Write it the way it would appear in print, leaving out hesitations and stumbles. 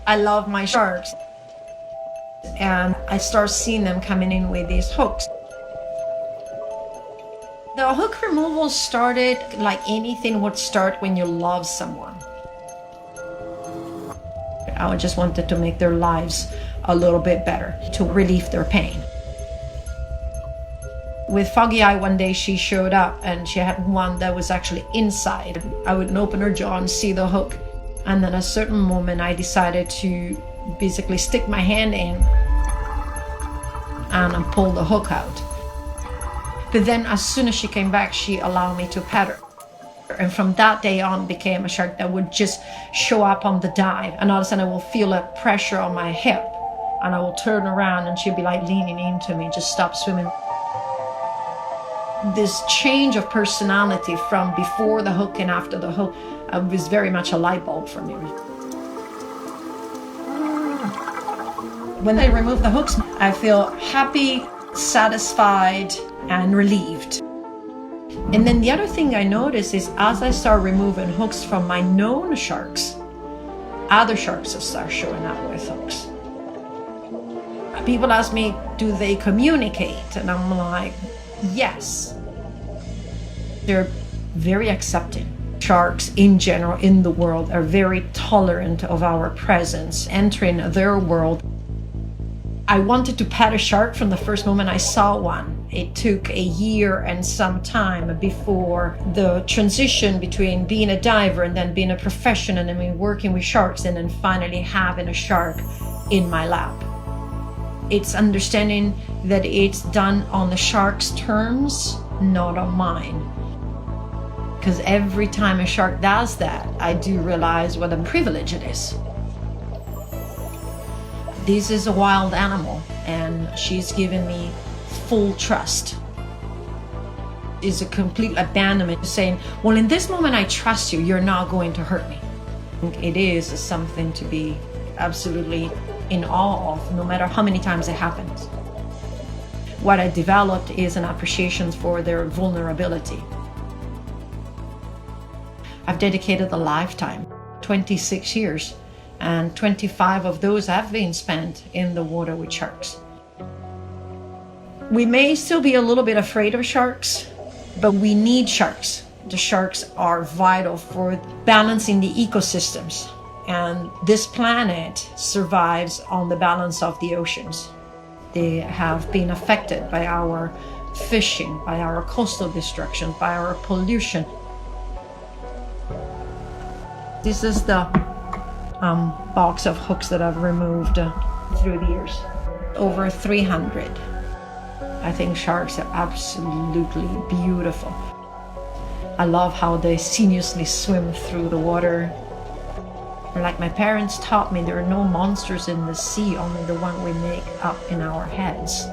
I love my sharks. And I start seeing them coming in with these hooks. The hook removal started like anything would start when you love someone. I just wanted to make their lives a little bit better, to relieve their pain. With Foggy Eye, one day she showed up and she had one that was actually inside. I would open her jaw and see the hook. And then at a certain moment, I decided to basically stick my hand in and pull the hook out. But then as soon as she came back, she allowed me to pet her. And from that day on, became a shark that would just show up on the dive. And all of a sudden I will feel a pressure on my hip and I will turn around and she'll be like leaning into me, just stop swimming. This change of personality from before the hook and after the hook was very much a light bulb for me. When I remove the hooks, I feel happy, satisfied, and relieved. And then the other thing I notice is as I start removing hooks from my known sharks, other sharks will start showing up with hooks. People ask me, do they communicate? And I'm like, yes. They're very accepting. Sharks in general in the world are very tolerant of our presence, entering their world. I wanted to pet a shark from the first moment I saw one. It took a year and some time before the transition between being a diver and then being a professional and then working with sharks and then finally having a shark in my lap. It's understanding that it's done on the shark's terms, not on mine. Because every time a shark does that, I do realize what a privilege it is. This is a wild animal and she's given me full trust. It's a complete abandonment, saying, well, in this moment I trust you, you're not going to hurt me. It is something to be absolutely in awe of, no matter how many times it happens. What I developed is an appreciation for their vulnerability. I've dedicated a lifetime, 26 years, and 25 of those have been spent in the water with sharks. We may still be a little bit afraid of sharks, but we need sharks. The sharks are vital for balancing the ecosystems, and this planet survives on the balance of the oceans. They have been affected by our fishing, by our coastal destruction, by our pollution. This is the box of hooks that I've removed through the years. Over 300. I think sharks are absolutely beautiful. I love how they sinuously swim through the water. Like my parents taught me, there are no monsters in the sea, only the one we make up in our heads.